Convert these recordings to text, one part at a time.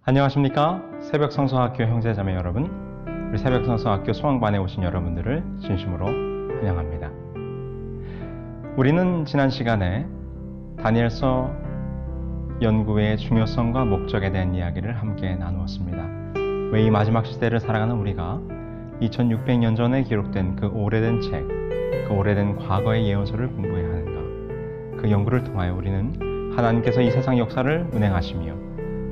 안녕하십니까? 새벽성서학교 형제자매 여러분, 우리 새벽성서학교 소망반에 오신 여러분들을 진심으로 환영합니다. 우리는 지난 시간에 다니엘서 연구의 중요성과 목적에 대한 이야기를 함께 나누었습니다. 왜 이 마지막 시대를 살아가는 우리가 2600년 전에 기록된 그 오래된 책, 그 오래된 과거의 예언서를 공부해야 하는가? 그 연구를 통하여 우리는 하나님께서 이 세상 역사를 운행하시며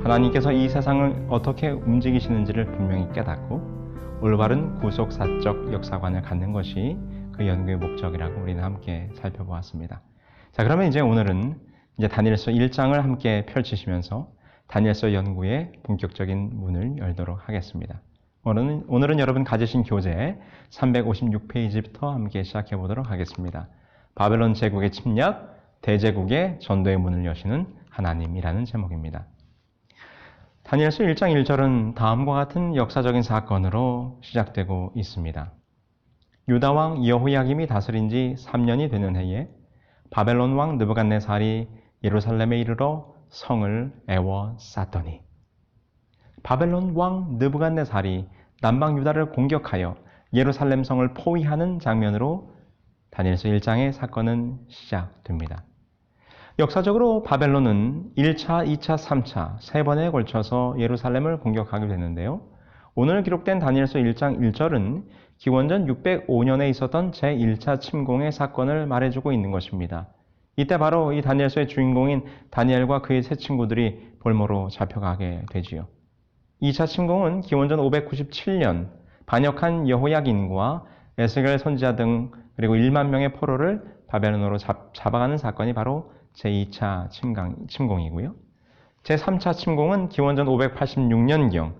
하나님께서 이 세상을 어떻게 움직이시는지를 분명히 깨닫고 올바른 구속사적 역사관을 갖는 것이 그 연구의 목적이라고 우리는 함께 살펴보았습니다. 자, 그러면 오늘은 다니엘서 1장을 함께 펼치시면서 다니엘서 연구의 본격적인 문을 열도록 하겠습니다. 오늘은 여러분 가지신 교재 356페이지부터 함께 시작해 보도록 하겠습니다. 바벨론 제국의 침략, 대제국의 전도의 문을 여시는 하나님이라는 제목입니다. 다니엘서 1장 1절은 다음과 같은 역사적인 사건으로 시작되고 있습니다. 유다 왕 여호야김이 다스린 지 3년이 되는 해에 바벨론 왕 느부갓네살이 예루살렘에 이르러 성을 에워쌌더니, 바벨론 왕 느부갓네살이 남방 유다를 공격하여 예루살렘 성을 포위하는 장면으로 다니엘서 1장의 사건은 시작됩니다. 역사적으로 바벨론은 1차, 2차, 3차 세 번에 걸쳐서 예루살렘을 공격하게 되는데요. 오늘 기록된 다니엘서 1장 1절은 기원전 605년에 있었던 제1차 침공의 사건을 말해주고 있는 것입니다. 이때 바로 이 다니엘서의 주인공인 다니엘과 그의 세 친구들이 볼모로 잡혀가게 되지요. 2차 침공은 기원전 597년 반역한 여호야긴과 에스겔 선지자 등 그리고 1만 명의 포로를 바벨론으로 잡아가는 사건이 바로 제2차 침공이고요. 제3차 침공은 기원전 586년경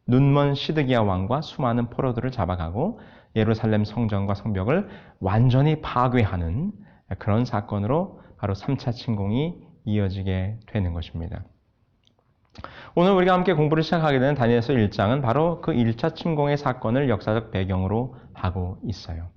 눈먼 시드기야 왕과 수많은 포로들을 잡아가고 예루살렘 성전과 성벽을 완전히 파괴하는 그런 사건으로 바로 3차 침공이 이어지게 되는 것입니다. 오늘 우리가 함께 공부를 시작하게 되는 다니엘서 1장은 바로 그 1차 침공의 사건을 역사적 배경으로 하고 있어요.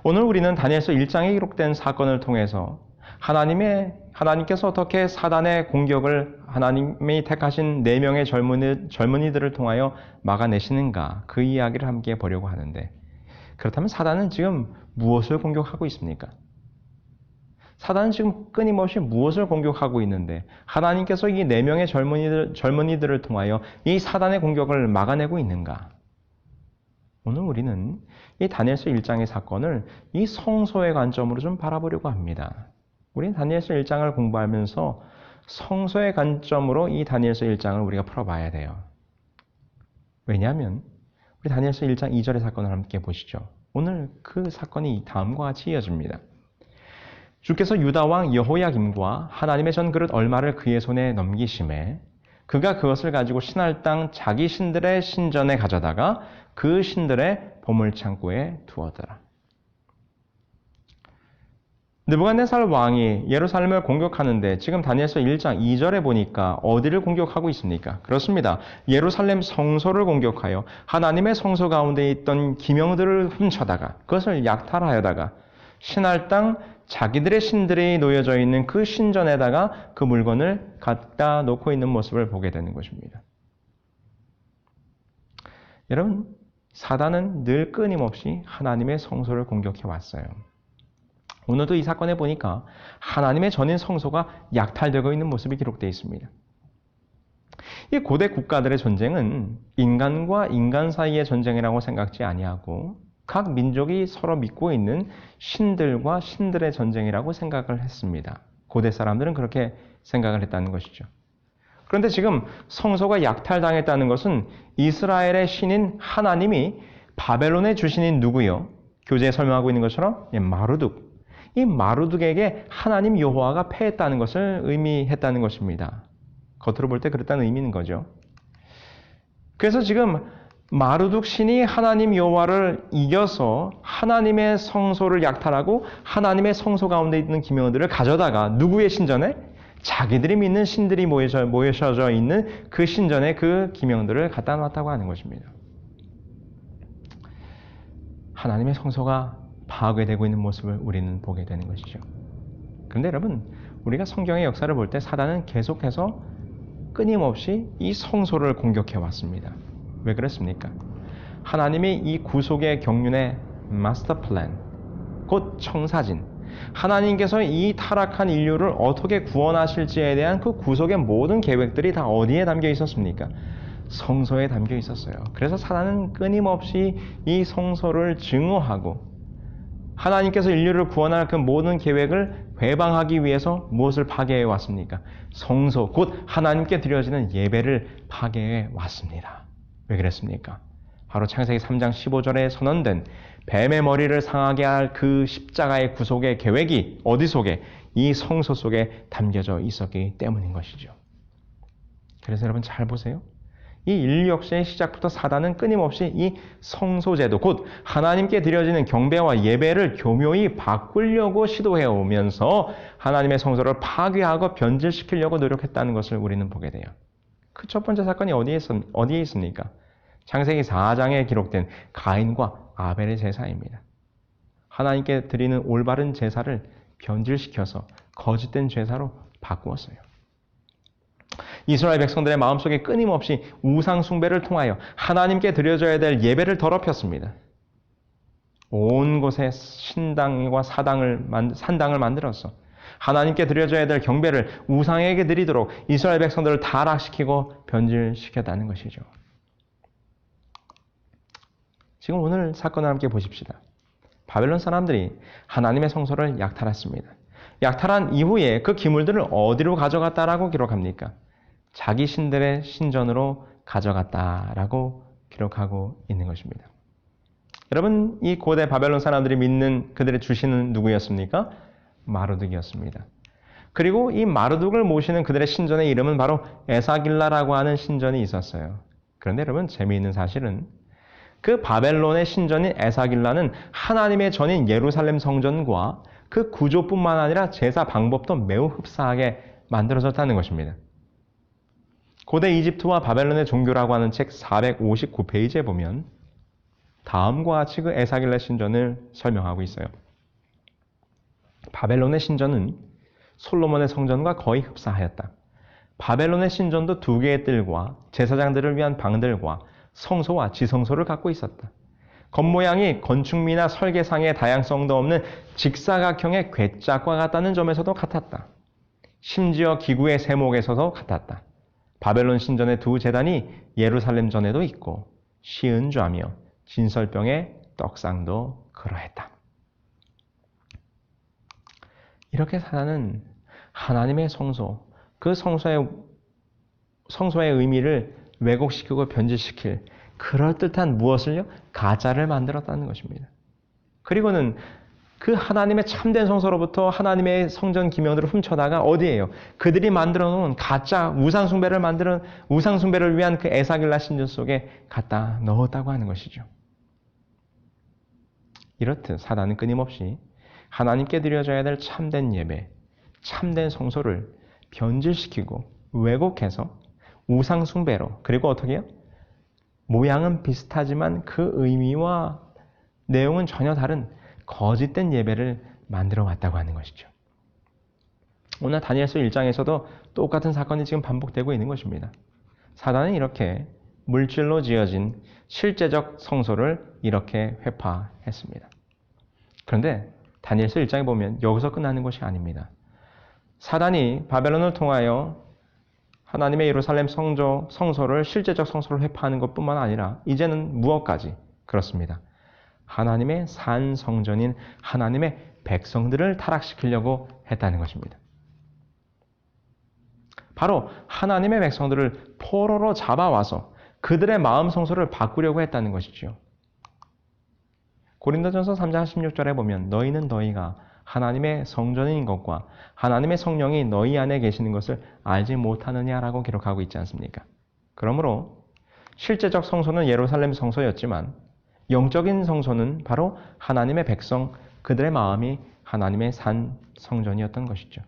오늘 우리는 다니엘서 1장에 기록된 사건을 통해서 하나님께서 어떻게 사단의 공격을 하나님이 택하신 4명의 젊은이들을 통하여 막아내시는가, 그 이야기를 함께 보려고 하는데, 그렇다면 사단은 지금 무엇을 공격하고 있습니까? 사단은 지금 끊임없이 무엇을 공격하고 있는데 하나님께서 이 4명의 젊은이들을 통하여 이 사단의 공격을 막아내고 있는가? 오늘 우리는 이 다니엘서 1장의 사건을 이 성소의 관점으로 좀 바라보려고 합니다. 우리는 다니엘서 1장을 공부하면서 성소의 관점으로 이 다니엘서 1장을 우리가 풀어봐야 돼요. 왜냐하면 우리 다니엘서 1장 2절의 사건을 함께 보시죠. 오늘 그 사건이 다음과 같이 이어집니다. 주께서 유다 왕 여호야김과 하나님의 전그릇 얼마를 그의 손에 넘기심에 그가 그것을 가지고 신할 땅 자기 신들의 신전에 가져다가 그 신들의 보물창고에 두었더라. 느부갓네살 왕이 예루살렘을 공격하는데 지금 다니엘서 1장 2절에 보니까 어디를 공격하고 있습니까? 그렇습니다. 예루살렘 성소를 공격하여 하나님의 성소 가운데 있던 기명들을 훔쳐다가 그것을 약탈하여다가 신할 땅 자기들의 신들이 놓여져 있는 그 신전에다가 그 물건을 갖다 놓고 있는 모습을 보게 되는 것입니다. 여러분, 사단은 늘 끊임없이 하나님의 성소를 공격해 왔어요. 오늘도 이 사건에 보니까 하나님의 전인 성소가 약탈되고 있는 모습이 기록되어 있습니다. 이 고대 국가들의 전쟁은 인간과 인간 사이의 전쟁이라고 생각지 아니하고 각 민족이 서로 믿고 있는 신들과 신들의 전쟁이라고 생각을 했습니다. 고대 사람들은 그렇게 생각을 했다는 것이죠. 그런데 지금 성소가 약탈당했다는 것은 이스라엘의 신인 하나님이 바벨론의 주신인 누구요? 교재에 설명하고 있는 것처럼 마르둑. 이 마르둑에게 하나님 여호와가 패했다는 것을 의미했다는 것입니다. 겉으로 볼 때 그랬다는 의미인 거죠. 그래서 지금 마르둑 신이 하나님 여호와를 이겨서 하나님의 성소를 약탈하고 하나님의 성소 가운데 있는 기명들을 가져다가 누구의 신전에? 자기들이 믿는 신들이 모여져 있는 그 신전에 그 기명들을 갖다 놨다고 하는 것입니다. 하나님의 성소가 파괴되고 있는 모습을 우리는 보게 되는 것이죠. 그런데 여러분, 우리가 성경의 역사를 볼 때 사단은 계속해서 끊임없이 이 성소를 공격해 왔습니다. 왜 그랬습니까? 하나님이 이 구속의 경륜의 마스터 플랜, 곧 청사진, 하나님께서 이 타락한 인류를 어떻게 구원하실지에 대한 그 구속의 모든 계획들이 다 어디에 담겨 있었습니까? 성소에 담겨 있었어요. 그래서 사단은 끊임없이 이 성소를 증오하고 하나님께서 인류를 구원할 그 모든 계획을 회방하기 위해서 무엇을 파괴해 왔습니까? 성소, 곧 하나님께 드려지는 예배를 파괴해 왔습니다. 왜 그랬습니까? 바로 창세기 3장 15절에 선언된 뱀의 머리를 상하게 할 그 십자가의 구속의 계획이 어디 속에? 이 성소 속에 담겨져 있었기 때문인 것이죠. 그래서 여러분 잘 보세요. 이 인류 역사의 시작부터 사단은 끊임없이 이 성소제도, 곧 하나님께 드려지는 경배와 예배를 교묘히 바꾸려고 시도해 오면서 하나님의 성소를 파괴하고 변질시키려고 노력했다는 것을 우리는 보게 돼요. 그 첫 번째 사건이 어디에 있습니까? 창세기 4장에 기록된 가인과 아벨의 제사입니다. 하나님께 드리는 올바른 제사를 변질시켜서 거짓된 제사로 바꾸었어요. 이스라엘 백성들의 마음속에 끊임없이 우상 숭배를 통하여 하나님께 드려져야 될 예배를 더럽혔습니다. 온 곳에 신당과 산당을 만들어서 하나님께 드려져야 될 경배를 우상에게 드리도록 이스라엘 백성들을 타락시키고 변질시켰다는 것이죠. 지금 오늘 사건을 함께 보십시다. 바벨론 사람들이 하나님의 성소를 약탈했습니다. 약탈한 이후에 그 기물들을 어디로 가져갔다라고 기록합니까? 자기 신들의 신전으로 가져갔다라고 기록하고 있는 것입니다. 여러분, 이 고대 바벨론 사람들이 믿는 그들의 주신은 누구였습니까? 마르둑이었습니다. 그리고 이 마르둑을 모시는 그들의 신전의 이름은 바로 에사길라라고 하는 신전이 있었어요. 그런데 여러분, 재미있는 사실은 그 바벨론의 신전인 에사길라는 하나님의 전인 예루살렘 성전과 그 구조뿐만 아니라 제사 방법도 매우 흡사하게 만들어졌다는 것입니다. 고대 이집트와 바벨론의 종교라고 하는 책 459페이지에 보면 다음과 같이 그 에사길라 신전을 설명하고 있어요. 바벨론의 신전은 솔로몬의 성전과 거의 흡사하였다. 바벨론의 신전도 두 개의 뜰과 제사장들을 위한 방들과 성소와 지성소를 갖고 있었다. 겉모양이 건축미나 설계상의 다양성도 없는 직사각형의 궤짝과 같다는 점에서도 같았다. 심지어 기구의 세목에서도 같았다. 바벨론 신전의 두 제단이 예루살렘 전에도 있고 시은좌며 진설병의 떡상도 그러했다. 이렇게 사단은 하나님의 성소, 그 성소의 의미를 왜곡시키고 변질시킬 그럴듯한 무엇을요? 가짜를 만들었다는 것입니다. 그리고는 그 하나님의 참된 성소로부터 하나님의 성전 기명들을 훔쳐다가 어디에요? 그들이 만들어 놓은 가짜 우상숭배를 위한 그 에사길라 신전 속에 갖다 넣었다고 하는 것이죠. 이렇듯 사단은 끊임없이 하나님께 드려져야 될 참된 예배, 참된 성소를 변질시키고 왜곡해서 우상숭배로, 그리고 어떻게 해요? 모양은 비슷하지만 그 의미와 내용은 전혀 다른 거짓된 예배를 만들어 왔다고 하는 것이죠. 오늘 다니엘서 1장에서도 똑같은 사건이 지금 반복되고 있는 것입니다. 사단은 이렇게 물질로 지어진 실제적 성소를 이렇게 회파했습니다. 그런데 다니엘서 1장에 보면 여기서 끝나는 것이 아닙니다. 사단이 바벨론을 통하여 하나님의 예루살렘 성소를 실제적 성소를 회파하는 것뿐만 아니라 이제는 무엇까지 그렇습니다. 하나님의 산 성전인 하나님의 백성들을 타락시키려고 했다는 것입니다. 바로 하나님의 백성들을 포로로 잡아와서 그들의 마음 성소를 바꾸려고 했다는 것이죠. 고린도전서 3장 16절에 보면 너희는 너희가 하나님의 성전인 것과 하나님의 성령이 너희 안에 계시는 것을 알지 못하느냐라고 기록하고 있지 않습니까? 그러므로 실제적 성소는 예루살렘 성소였지만 영적인 성소는 바로 하나님의 백성, 그들의 마음이 하나님의 산 성전이었던 것이죠.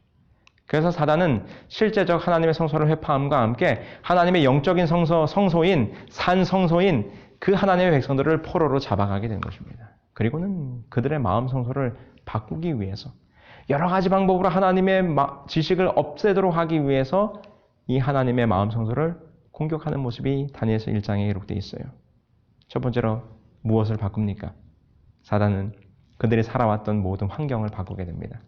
그래서 사단은 실제적 하나님의 성소를 회파함과 함께 하나님의 영적인 성소인 산 성소인 그 하나님의 백성들을 포로로 잡아가게 된 것입니다. 그리고는 그들의 마음 성소를 바꾸기 위해서 여러 가지 방법으로 하나님의 지식을 없애도록 하기 위해서 이 하나님의 마음 성소를 공격하는 모습이 다니엘서 1장에 기록되어 있어요. 첫 번째로 무엇을 바꿉니까? 사단은 그들이 살아왔던 모든 환경을 바꾸게 됩니다.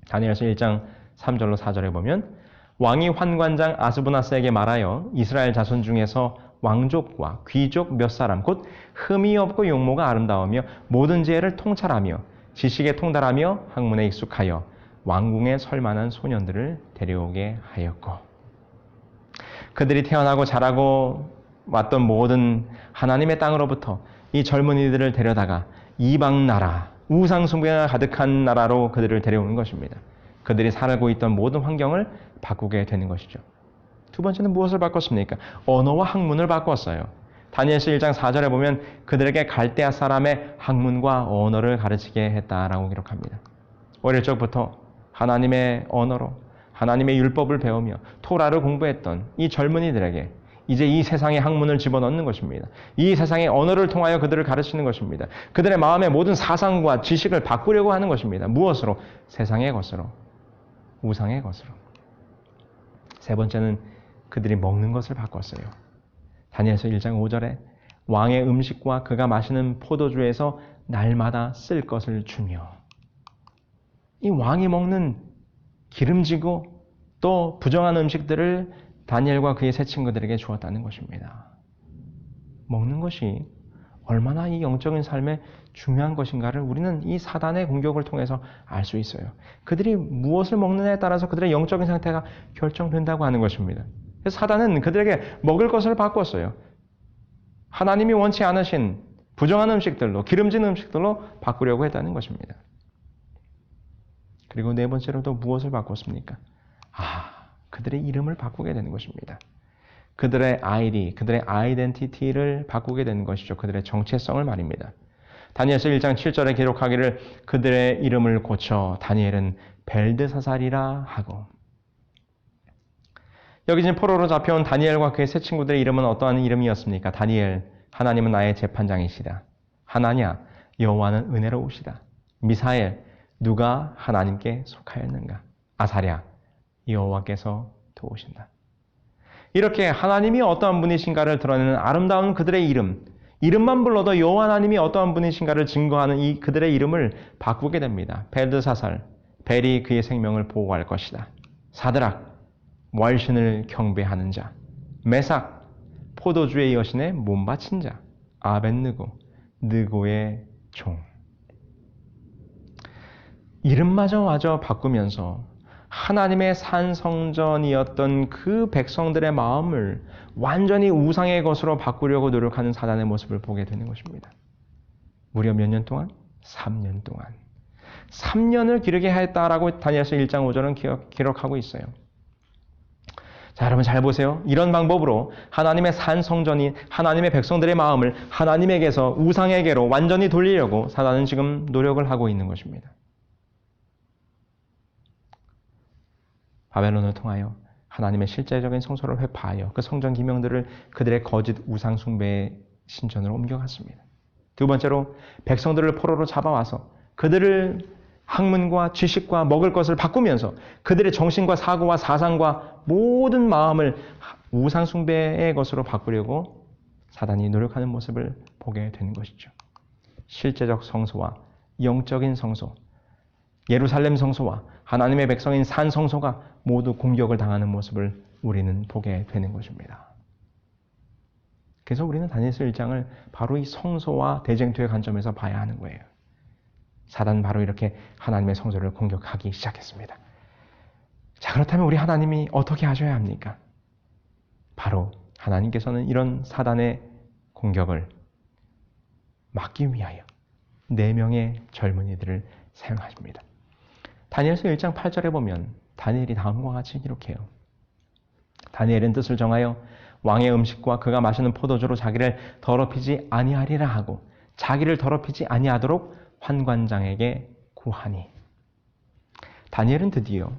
다니엘서 1장 3절로 4절에 보면 왕이 환관장 아스부나스에게 말하여 이스라엘 자손 중에서 왕족과 귀족 몇 사람 곧 흠이 없고 용모가 아름다우며 모든 지혜를 통찰하며 지식에 통달하며 학문에 익숙하여 왕궁에 설 만한 소년들을 데려오게 하였고 그들이 태어나고 자라고 왔던 모든 하나님의 땅으로부터 이 젊은이들을 데려다가 이방 나라, 우상 숭배가 가득한 나라로 그들을 데려오는 것입니다. 그들이 살고 있던 모든 환경을 바꾸게 되는 것이죠. 두 번째는 무엇을 바꿨습니까? 언어와 학문을 바꿨어요. 다니엘서 1장 4절에 보면 그들에게 갈대아 사람의 학문과 언어를 가르치게 했다라고 기록합니다. 어릴 적부터 하나님의 언어로 하나님의 율법을 배우며 토라를 공부했던 이 젊은이들에게 이제 이 세상의 학문을 집어넣는 것입니다. 이 세상의 언어를 통하여 그들을 가르치는 것입니다. 그들의 마음의 모든 사상과 지식을 바꾸려고 하는 것입니다. 무엇으로? 세상의 것으로, 우상의 것으로. 세 번째는 그들이 먹는 것을 바꿨어요. 다니엘서 1장 5절에 왕의 음식과 그가 마시는 포도주에서 날마다 쓸 것을 주며 이 왕이 먹는 기름지고 또 부정한 음식들을 다니엘과 그의 세 친구들에게 주었다는 것입니다. 먹는 것이 얼마나 이 영적인 삶에 중요한 것인가를 우리는 이 사단의 공격을 통해서 알 수 있어요. 그들이 무엇을 먹느냐에 따라서 그들의 영적인 상태가 결정된다고 하는 것입니다. 그래서 사단은 그들에게 먹을 것을 바꿨어요. 하나님이 원치 않으신 부정한 음식들로, 기름진 음식들로 바꾸려고 했다는 것입니다. 그리고 네 번째로 또 무엇을 바꿨습니까? 그들의 이름을 바꾸게 되는 것입니다. 그들의 아이디, 그들의 아이덴티티를 바꾸게 되는 것이죠. 그들의 정체성을 말입니다. 다니엘서 1장 7절에 기록하기를 그들의 이름을 고쳐 다니엘은 벨드사살이라 하고 여기 지금 포로로 잡혀온 다니엘과 그의 세 친구들의 이름은 어떠한 이름이었습니까? 다니엘, 하나님은 나의 재판장이시다. 하나냐, 여호와는 은혜로우시다. 미사엘, 누가 하나님께 속하였는가? 아사랴, 여호와께서 도우신다. 이렇게 하나님이 어떠한 분이신가를 드러내는 아름다운 그들의 이름만 불러도 여호와 하나님이 어떠한 분이신가를 증거하는 이 그들의 이름을 바꾸게 됩니다. 벨드사살, 벨이 그의 생명을 보호할 것이다. 사드락, 월신을 경배하는 자. 메삭, 포도주의 여신의 몸바친 자. 아벳느고, 느고의 종. 이름마저 바꾸면서 하나님의 산성전이었던 그 백성들의 마음을 완전히 우상의 것으로 바꾸려고 노력하는 사단의 모습을 보게 되는 것입니다. 무려 몇 년 동안? 3년 동안. 3년을 기르게 하였다라고 다니엘서 1장 5절은 기록하고 있어요. 자, 여러분 잘 보세요. 이런 방법으로 하나님의 산성전인 하나님의 백성들의 마음을 하나님에게서 우상에게로 완전히 돌리려고 사단은 지금 노력을 하고 있는 것입니다. 바벨론을 통하여 하나님의 실제적인 성소를 회파하여 그 성전 기명들을 그들의 거짓 우상 숭배의 신전으로 옮겨갔습니다. 두 번째로 백성들을 포로로 잡아와서 그들을 학문과 지식과 먹을 것을 바꾸면서 그들의 정신과 사고와 사상과 모든 마음을 우상 숭배의 것으로 바꾸려고 사단이 노력하는 모습을 보게 되는 것이죠. 실제적 성소와 영적인 성소, 예루살렘 성소와 하나님의 백성인 산 성소가 모두 공격을 당하는 모습을 우리는 보게 되는 것입니다. 그래서 우리는 다니엘서 1장을 바로 이 성소와 대쟁투의 관점에서 봐야 하는 거예요. 사단은 바로 이렇게 하나님의 성소를 공격하기 시작했습니다. 자, 그렇다면 우리 하나님이 어떻게 하셔야 합니까? 바로 하나님께서는 이런 사단의 공격을 막기 위하여 4명의 젊은이들을 사용하십니다. 다니엘서 1장 8절에 보면 다니엘이 다음과 같이 기록해요. 다니엘은 뜻을 정하여 왕의 음식과 그가 마시는 포도주로 자기를 더럽히지 아니하리라 하고 자기를 더럽히지 아니하도록 환관장에게 구하니. 다니엘은 드디어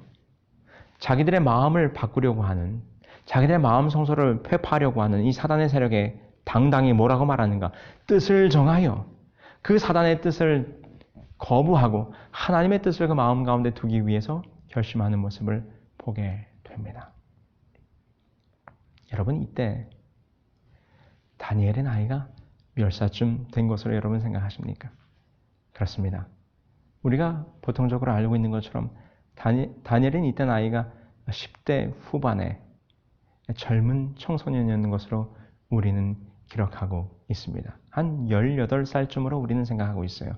자기들의 마음을 바꾸려고 하는, 자기들의 마음 성소를 회파하려고 하는 이 사단의 세력에 당당히 뭐라고 말하는가? 뜻을 정하여 그 사단의 뜻을 거부하고 하나님의 뜻을 그 마음 가운데 두기 위해서 결심하는 모습을 보게 됩니다. 여러분, 이때 다니엘의 나이가 몇 살쯤 된 것으로 여러분 생각하십니까? 그렇습니다. 우리가 보통적으로 알고 있는 것처럼 다니엘은 이때 나이가 10대 후반의 젊은 청소년이었는 것으로 우리는 기록하고 있습니다. 한 18살쯤으로 우리는 생각하고 있어요.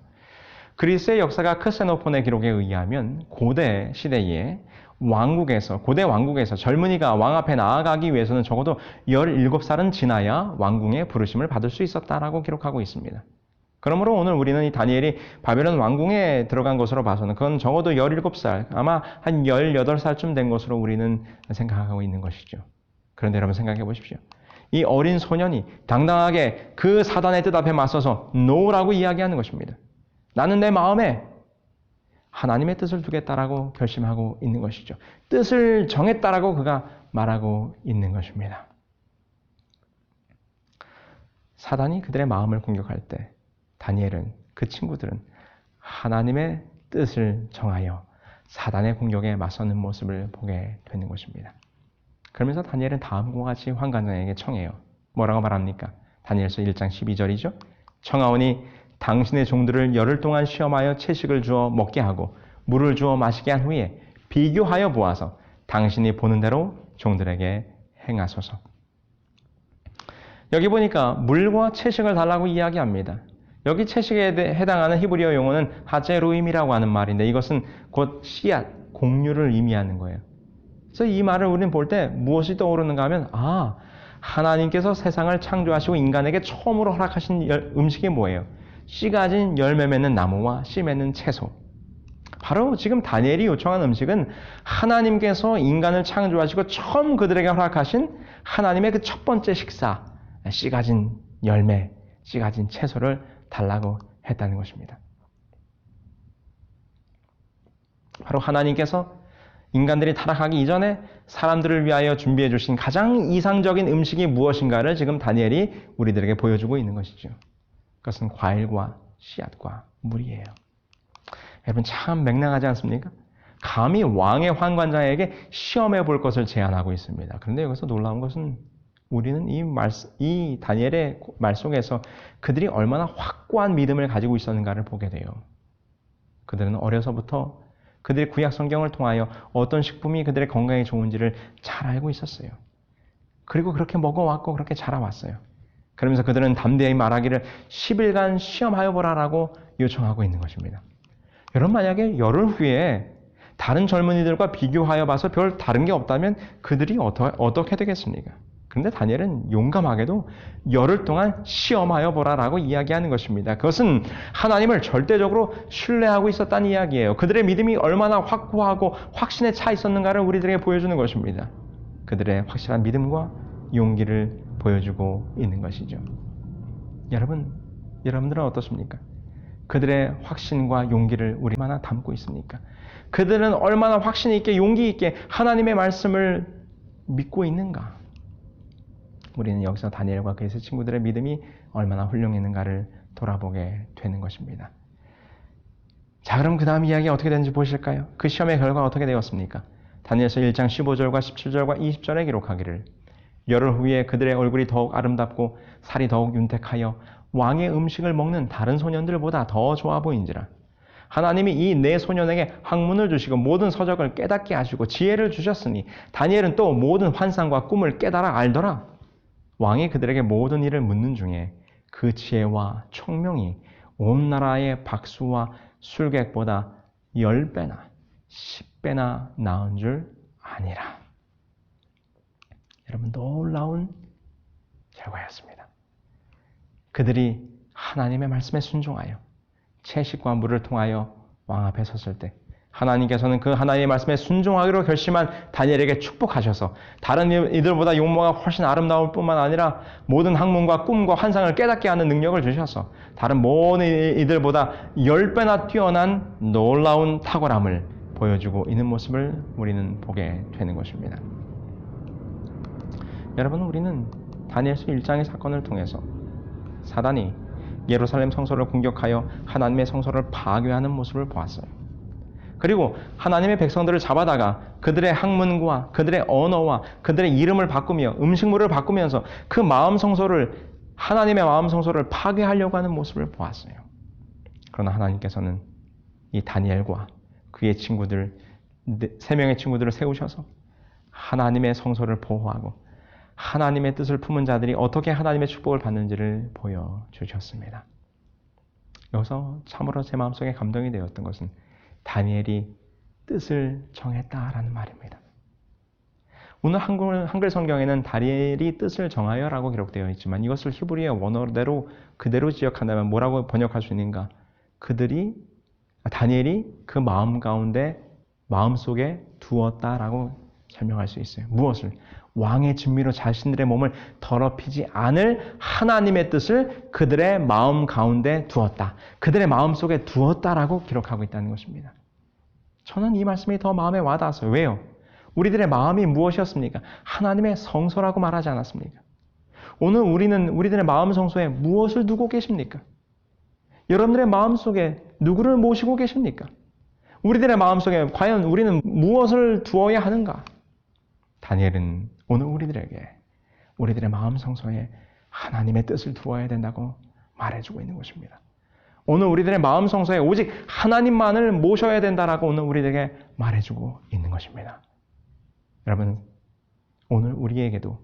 그리스의 역사가 크세노폰의 기록에 의하면 고대 시대에 고대 왕국에서 젊은이가 왕 앞에 나아가기 위해서는 적어도 17살은 지나야 왕궁의 부르심을 받을 수 있었다라고 기록하고 있습니다. 그러므로 오늘 우리는 이 다니엘이 바벨론 왕궁에 들어간 것으로 봐서는 그건 적어도 17살, 아마 한 18살쯤 된 것으로 우리는 생각하고 있는 것이죠. 그런데 여러분 생각해 보십시오. 이 어린 소년이 당당하게 그 사단의 뜻 앞에 맞서서 노라고 이야기하는 것입니다. 나는 내 마음에 하나님의 뜻을 두겠다라고 결심하고 있는 것이죠. 뜻을 정했다라고 그가 말하고 있는 것입니다. 사단이 그들의 마음을 공격할 때 다니엘은, 그 친구들은 하나님의 뜻을 정하여 사단의 공격에 맞서는 모습을 보게 되는 것입니다. 그러면서 다니엘은 다음과 같이 환관장에게 청해요. 뭐라고 말합니까? 다니엘서 1장 12절이죠. 청하오니 당신의 종들을 열흘 동안 시험하여 채식을 주어 먹게 하고 물을 주어 마시게 한 후에 비교하여 보아서 당신이 보는 대로 종들에게 행하소서. 여기 보니까 물과 채식을 달라고 이야기합니다. 여기 채식에 해당하는 히브리어 용어는 하제루임이라고 하는 말인데 이것은 곧 씨앗, 곡류를 의미하는 거예요. 그래서 이 말을 우리는 볼 때 무엇이 떠오르는가 하면 하나님께서 세상을 창조하시고 인간에게 처음으로 허락하신 음식이 뭐예요? 씨 가진 열매 맺는 나무와 씨 맺는 채소. 바로 지금 다니엘이 요청한 음식은 하나님께서 인간을 창조하시고 처음 그들에게 허락하신 하나님의 그 첫 번째 식사, 씨 가진 열매, 씨 가진 채소를 달라고 했다는 것입니다. 바로 하나님께서 인간들이 타락하기 이전에 사람들을 위하여 준비해 주신 가장 이상적인 음식이 무엇인가를 지금 다니엘이 우리들에게 보여주고 있는 것이죠. 그것은 과일과 씨앗과 물이에요. 여러분 참 맹랑하지 않습니까? 감히 왕의 환관장에게 시험해 볼 것을 제안하고 있습니다. 그런데 여기서 놀라운 것은 우리는 이 다니엘의 말 속에서 그들이 얼마나 확고한 믿음을 가지고 있었는가를 보게 돼요. 그들은 어려서부터 그들의 구약 성경을 통하여 어떤 식품이 그들의 건강에 좋은지를 잘 알고 있었어요. 그리고 그렇게 먹어왔고 그렇게 자라왔어요. 그러면서 그들은 담대히 말하기를 10일간 시험하여 보라라고 요청하고 있는 것입니다. 여러분 만약에 열흘 후에 다른 젊은이들과 비교하여 봐서 별 다른 게 없다면 그들이 어떻게 되겠습니까? 그런데 다니엘은 용감하게도 열흘 동안 시험하여 보라라고 이야기하는 것입니다. 그것은 하나님을 절대적으로 신뢰하고 있었다는 이야기예요. 그들의 믿음이 얼마나 확고하고 확신에 차 있었는가를 우리들에게 보여주는 것입니다. 그들의 확실한 믿음과 용기를 보여주고 있는 것이죠. 여러분들은 어떻습니까? 그들의 확신과 용기를 우리 얼마나 담고 있습니까? 그들은 얼마나 확신 있게 용기 있게 하나님의 말씀을 믿고 있는가? 우리는 여기서 다니엘과 그의 친구들의 믿음이 얼마나 훌륭했는가를 돌아보게 되는 것입니다. 자, 그럼 그 다음 이야기가 어떻게 되는지 보실까요? 그 시험의 결과가 어떻게 되었습니까? 다니엘서 1장 15절과 17절과 20절에 기록하기를 열흘 후에 그들의 얼굴이 더욱 아름답고 살이 더욱 윤택하여 왕의 음식을 먹는 다른 소년들보다 더 좋아 보인지라. 하나님이 이 네 소년에게 학문을 주시고 모든 서적을 깨닫게 하시고 지혜를 주셨으니 다니엘은 또 모든 환상과 꿈을 깨달아 알더라. 왕이 그들에게 모든 일을 묻는 중에 그 지혜와 총명이 온 나라의 박수와 술객보다 10배나 10배나 나은 줄 아니라. 여러분 놀라운 결과였습니다. 그들이 하나님의 말씀에 순종하여 채식과 물을 통하여 왕 앞에 섰을 때 하나님께서는 그 하나님의 말씀에 순종하기로 결심한 다니엘에게 축복하셔서 다른 이들보다 용모가 훨씬 아름다울 뿐만 아니라 모든 학문과 꿈과 환상을 깨닫게 하는 능력을 주셔서 다른 모든 이들보다 10배나 뛰어난 놀라운 탁월함을 보여주고 있는 모습을 우리는 보게 되는 것입니다. 여러분, 우리는 다니엘서 1장의 사건을 통해서 사단이 예루살렘 성소를 공격하여 하나님의 성소를 파괴하는 모습을 보았어요. 그리고 하나님의 백성들을 잡아다가 그들의 학문과 그들의 언어와 그들의 이름을 바꾸며 음식물을 바꾸면서 그 마음 성소를, 하나님의 마음 성소를 파괴하려고 하는 모습을 보았어요. 그러나 하나님께서는 이 다니엘과 그의 친구들, 3명의 친구들을 세우셔서 하나님의 성소를 보호하고 하나님의 뜻을 품은 자들이 어떻게 하나님의 축복을 받는지를 보여주셨습니다. 여기서 참으로 제 마음속에 감동이 되었던 것은 다니엘이 뜻을 정했다라는 말입니다. 오늘 한글 성경에는 다니엘이 뜻을 정하여라고 기록되어 있지만 이것을 히브리어 원어대로 그대로 지역한다면 뭐라고 번역할 수 있는가? 다니엘이 그 마음 가운데, 마음속에 두었다라고 설명할 수 있어요. 무엇을? 왕의 진미로 자신들의 몸을 더럽히지 않을 하나님의 뜻을 그들의 마음 가운데 두었다. 그들의 마음속에 두었다라고 기록하고 있다는 것입니다. 저는 이 말씀이 더 마음에 와닿았어요. 왜요? 우리들의 마음이 무엇이었습니까? 하나님의 성소라고 말하지 않았습니까? 오늘 우리들의 마음 성소에 무엇을 두고 계십니까? 여러분들의 마음속에 누구를 모시고 계십니까? 우리들의 마음속에 과연 우리는 무엇을 두어야 하는가? 다니엘은 오늘 우리들의 마음 성소에 하나님의 뜻을 두어야 된다고 말해주고 있는 것입니다. 오늘 우리들의 마음 성소에 오직 하나님만을 모셔야 된다라고 오늘 우리에게 말해주고 있는 것입니다. 여러분, 오늘 우리에게도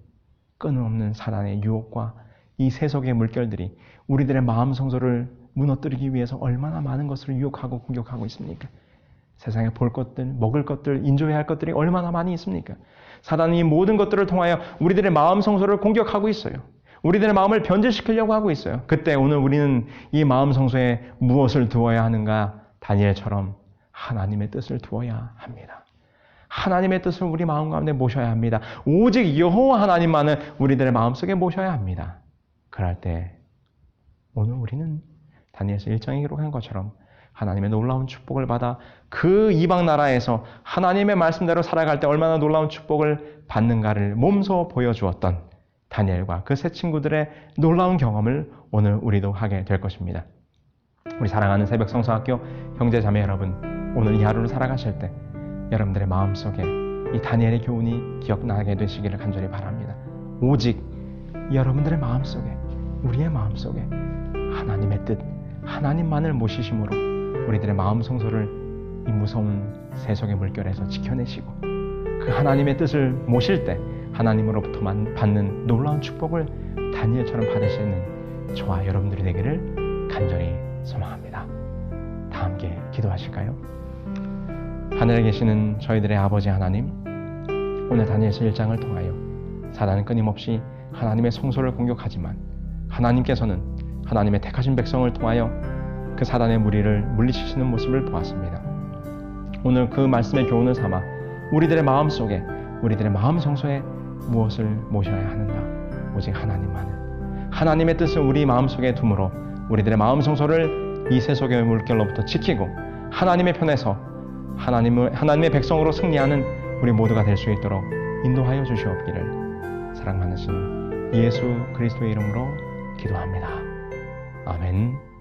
끊임없는 사단의 유혹과 이 세속의 물결들이 우리들의 마음 성소를 무너뜨리기 위해서 얼마나 많은 것을 유혹하고 공격하고 있습니까? 세상에 볼 것들, 먹을 것들, 인조해야 할 것들이 얼마나 많이 있습니까? 사단이 이 모든 것들을 통하여 우리들의 마음 성소를 공격하고 있어요. 우리들의 마음을 변질시키려고 하고 있어요. 그때 오늘 우리는 이 마음 성소에 무엇을 두어야 하는가? 다니엘처럼 하나님의 뜻을 두어야 합니다. 하나님의 뜻을 우리 마음 가운데 모셔야 합니다. 오직 여호와 하나님만을 우리들의 마음속에 모셔야 합니다. 그럴 때 오늘 우리는 다니엘서 1장에 기록한 것처럼 하나님의 놀라운 축복을 받아 그 이방 나라에서 하나님의 말씀대로 살아갈 때 얼마나 놀라운 축복을 받는가를 몸소 보여주었던 다니엘과 그 세 친구들의 놀라운 경험을 오늘 우리도 하게 될 것입니다. 우리 사랑하는 새벽 성서학교 형제 자매 여러분, 오늘 이 하루를 살아가실 때 여러분들의 마음속에 이 다니엘의 교훈이 기억나게 되시기를 간절히 바랍니다. 오직 여러분들의 마음속에, 우리의 마음속에 하나님의 뜻, 하나님만을 모시심으로 우리들의 마음 성소를 이 무서운 세속의 물결에서 지켜내시고 그 하나님의 뜻을 모실 때 하나님으로부터 받는 놀라운 축복을 다니엘처럼 받으시는 저와 여러분들이 되기를 간절히 소망합니다. 다 함께 기도하실까요? 하늘에 계시는 저희들의 아버지 하나님, 오늘 다니엘서 1장을 통하여 사단은 끊임없이 하나님의 성소를 공격하지만 하나님께서는 하나님의 택하신 백성을 통하여 그 사단의 무리를 물리치시는 모습을 보았습니다. 오늘 그 말씀의 교훈을 삼아 우리들의 마음 속에, 우리들의 마음 성소에 무엇을 모셔야 하는가? 오직 하나님만을. 하나님의 뜻을 우리 마음 속에 두므로 우리들의 마음 성소를 이 세속의 물결로부터 지키고 하나님의 편에서 하나님의 백성으로 승리하는 우리 모두가 될 수 있도록 인도하여 주시옵기를 사랑 많으신 예수 그리스도의 이름으로 기도합니다. 아멘.